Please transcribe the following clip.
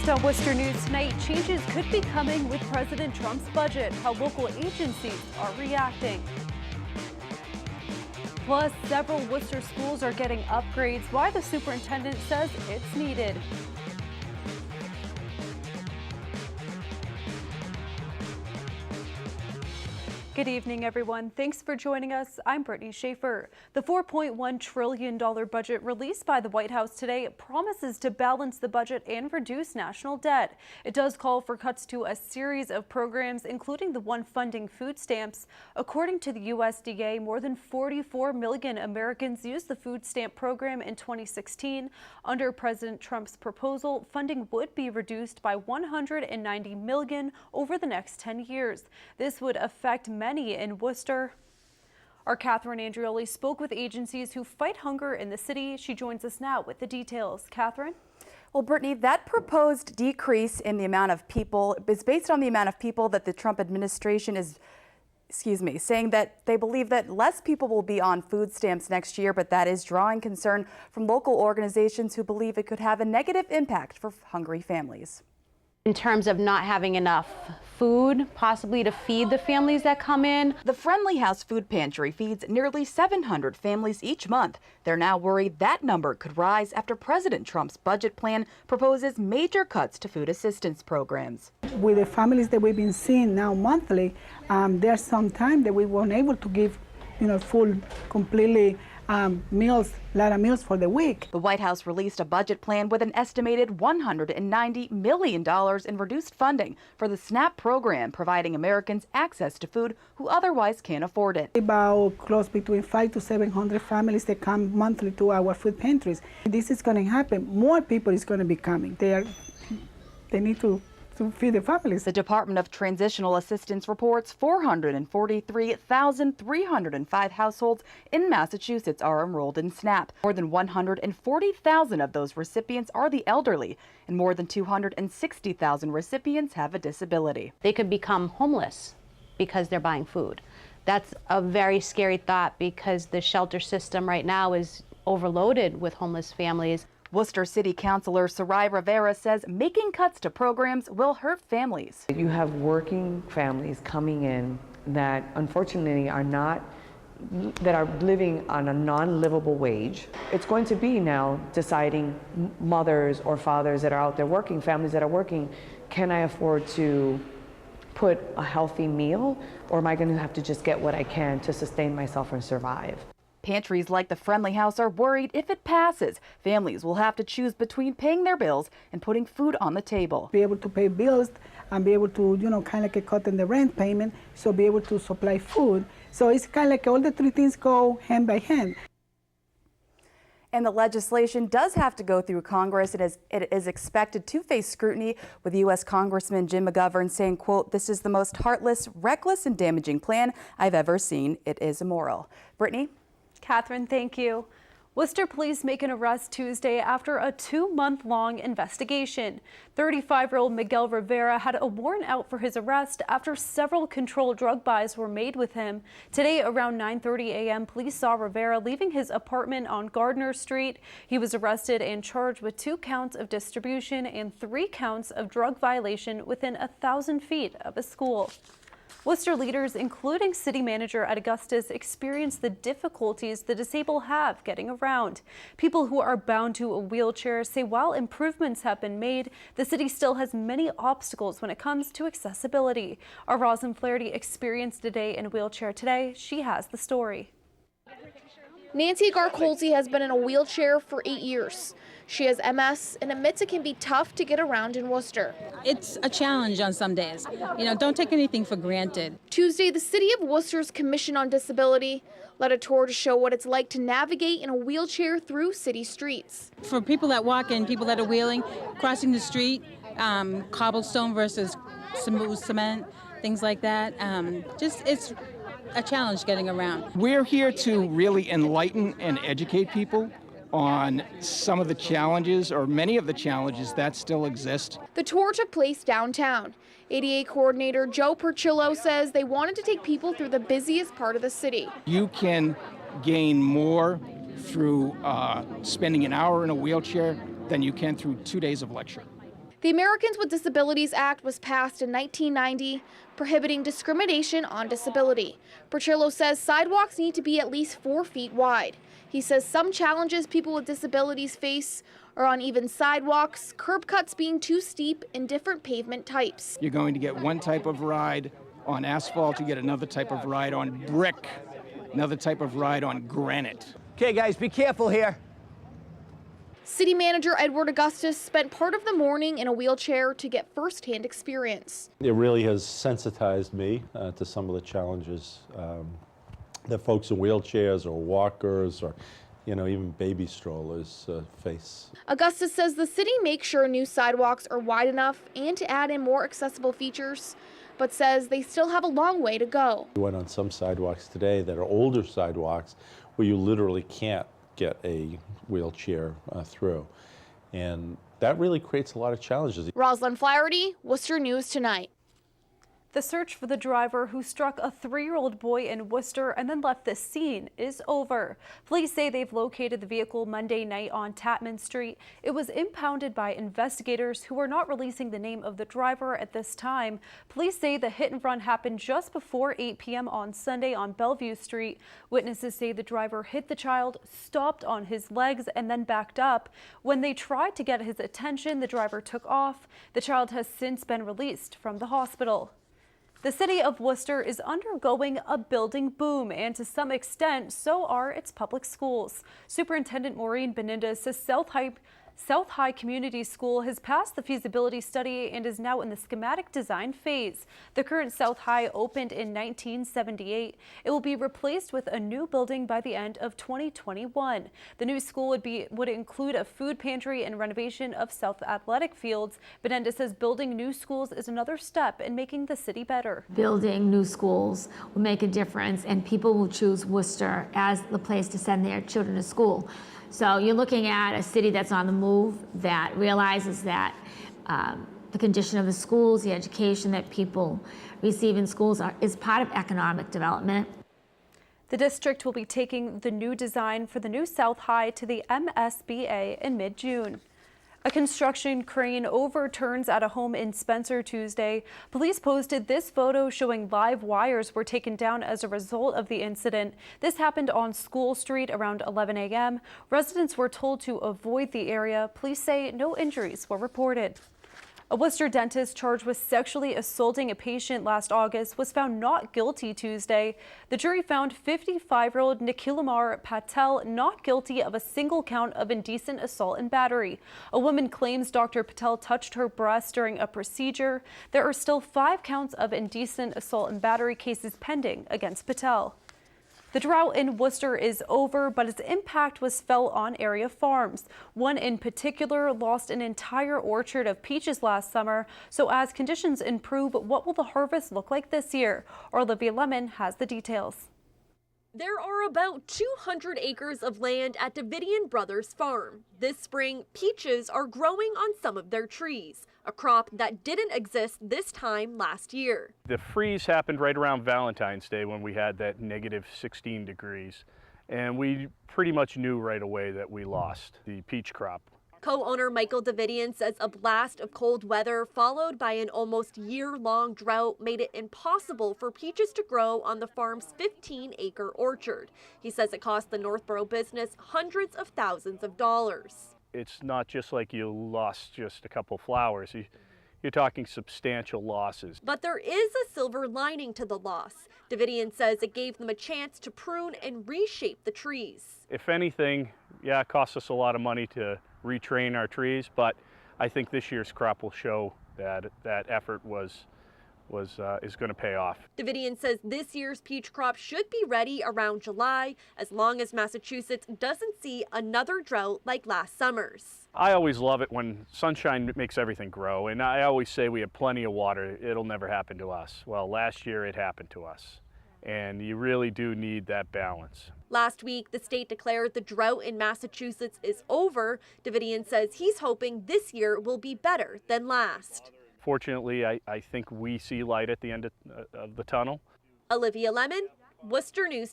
Next on Worcester News tonight, changes could be coming with President Trump's budget, how local agencies are reacting. Plus, several Worcester schools are getting upgrades, why the superintendent says it's needed. Good evening, everyone. Thanks for joining us. I'm Brittany Schaefer. The $4.1 trillion budget released by the White House today promises to balance the budget and reduce national debt. It does call for cuts to a series of programs, including the one funding food stamps. According to the USDA, more than 44 million Americans used the food stamp program in 2016. Under President Trump's proposal, funding would be reduced by $190 million over the next 10 years. This would affect many in Worcester. Our Catherine Andrioli spoke with agencies who fight hunger in the city. She joins us now with the details. Catherine? Well, Brittany, that proposed decrease in the amount of people is based on the amount of people that the Trump administration is saying that they believe that less people will be on food stamps next year, but that is drawing concern from local organizations who believe it could have a negative impact for hungry families. In terms of not having enough food, possibly to feed the families that come in. The Friendly House Food Pantry feeds nearly 700 families each month. They're now worried that number could rise after President Trump's budget plan proposes major cuts to food assistance programs. With the families that we've been seeing now monthly, there's some time that we weren't able to give, full, completely meals, a lot of meals for the week. The White House released a budget plan with an estimated $190 million in reduced funding for the SNAP program, providing Americans access to food who otherwise can't afford it. About close between 500 to 700 families that come monthly to our food pantries. This is going to happen. More people is going to be coming. They need to feed the families. The Department of Transitional Assistance reports 443,305 households in Massachusetts are enrolled in SNAP. More than 140,000 of those recipients are the elderly, and more than 260,000 recipients have a disability. They could become homeless because they're buying food. That's a very scary thought because the shelter system right now is overloaded with homeless families. Worcester City Councilor Sarai Rivera says making cuts to programs will hurt families. You have working families coming in that unfortunately are living on a non-livable wage. It's going to be now deciding mothers or fathers that are out there working, families that are working, can I afford to put a healthy meal, or am I going to have to just get what I can to sustain myself and survive? Pantries like the Friendly House are worried if it passes, families will have to choose between paying their bills and putting food on the table. Be able to pay bills and be able to, kind of like a cut in the rent payment, so be able to supply food. So it's kind of like all the three things go hand by hand. And the legislation does have to go through Congress. It is expected to face scrutiny, with U.S. Congressman Jim McGovern saying, quote, "This is the most heartless, reckless, and damaging plan I've ever seen. It is immoral." Brittany? Catherine, thank you. Worcester police make an arrest Tuesday after a 2-month-long investigation. 35-year-old Miguel Rivera had a warrant out for his arrest after several controlled drug buys were made with him. Today, around 9:30 a.m., police saw Rivera leaving his apartment on Gardner Street. He was arrested and charged with 2 counts of distribution and 3 counts of drug violation within 1,000 feet of a school. Worcester leaders, including City Manager Ed Augustus, experience the difficulties the disabled have getting around. People who are bound to a wheelchair say while improvements have been made, the city still has many obstacles when it comes to accessibility. Our Rosin Flaherty experienced a day in a wheelchair today. She has the story. Nancy Garcolzi has been in a wheelchair for 8 years. She has MS and admits it can be tough to get around in Worcester. It's a challenge on some days. Don't take anything for granted. Tuesday, the City of Worcester's Commission on Disability led a tour to show what it's like to navigate in a wheelchair through city streets. For people that walk and people that are wheeling, crossing the street, cobblestone versus smooth cement, things like that, it's a challenge getting around. We're here to really enlighten and educate people on some of the challenges, or many of the challenges that still exist. The tour took place downtown. ADA coordinator Joe Percillo says they wanted to take people through the busiest part of the city. You can gain more through spending an hour in a wheelchair than you can through 2 days of lecture. The Americans with Disabilities Act was passed in 1990, prohibiting discrimination on disability. Portillo says sidewalks need to be at least 4 feet wide. He says some challenges people with disabilities face are uneven sidewalks, curb cuts being too steep, and different pavement types. You're going to get one type of ride on asphalt, you get another type of ride on brick, another type of ride on granite. Okay, guys, be careful here. City Manager Edward Augustus spent part of the morning in a wheelchair to get firsthand experience. It really has sensitized me to some of the challenges that folks in wheelchairs or walkers or even baby strollers face. Augustus says the city makes sure new sidewalks are wide enough and to add in more accessible features, but says they still have a long way to go. We went on some sidewalks today that are older sidewalks where you literally can't get a wheelchair through. And that really creates a lot of challenges. Rosalind Flaherty, Worcester News Tonight. The search for the driver who struck a 3-year-old boy in Worcester and then left the scene is over. Police say they've located the vehicle Monday night on Tapman Street. It was impounded by investigators who are not releasing the name of the driver at this time. Police say the hit and run happened just before 8 p.m. on Sunday on Bellevue Street. Witnesses say the driver hit the child, stopped on his legs, and then backed up. When they tried to get his attention, the driver took off. The child has since been released from the hospital. The city of Worcester is undergoing a building boom, and to some extent, so are its public schools. Superintendent Maureen Benendez says South High Community School has passed the feasibility study and is now in the schematic design phase. The current South High opened in 1978. It will be replaced with a new building by the end of 2021. The new school would include a food pantry and renovation of South athletic fields. Benendez says building new schools is another step in making the city better. Building new schools will make a difference, and people will choose Worcester as the place to send their children to school. So you're looking at a city that's on the move, that realizes that the condition of the schools, the education that people receive in schools is part of economic development. The district will be taking the new design for the new South High to the MSBA in mid-June. A construction crane overturns at a home in Spencer Tuesday. Police posted this photo showing live wires were taken down as a result of the incident. This happened on School Street around 11 a.m. Residents were told to avoid the area. Police say no injuries were reported. A Worcester dentist charged with sexually assaulting a patient last August was found not guilty Tuesday. The jury found 55-year-old Nikhilamar Patel not guilty of a single count of indecent assault and battery. A woman claims Dr. Patel touched her breast during a procedure. There are still 5 counts of indecent assault and battery cases pending against Patel. The drought in Worcester is over, but its impact was felt on area farms. One in particular lost an entire orchard of peaches last summer. So as conditions improve, what will the harvest look like this year? Olivia Lemon has the details. There are about 200 acres of land at Davidian Brothers Farm. This spring, peaches are growing on some of their trees, a crop that didn't exist this time last year. The freeze happened right around Valentine's Day when we had that negative 16 degrees, and we pretty much knew right away that we lost the peach crop. Co-owner Michael Davidian says a blast of cold weather followed by an almost year-long drought made it impossible for peaches to grow on the farm's 15-acre orchard. He says it cost the Northborough business hundreds of thousands of dollars. It's not just like you lost just a couple flowers. You're talking substantial losses. But there is a silver lining to the loss. Davidian says it gave them a chance to prune and reshape the trees. If anything, yeah, it cost us a lot of money to retrain our trees, but I think this year's crop will show that that effort is going to pay off. Davidian says this year's peach crop should be ready around July, as long as Massachusetts doesn't see another drought like last summer's. I always love it when sunshine makes everything grow, and I always say we have plenty of water. It'll never happen to us. Well, last year it happened to us, and you really do need that balance. Last week, the state declared the drought in Massachusetts is over. Davidian says he's hoping this year will be better than last. Fortunately, I think we see light at the end of the tunnel. Olivia Lemon, Worcester News.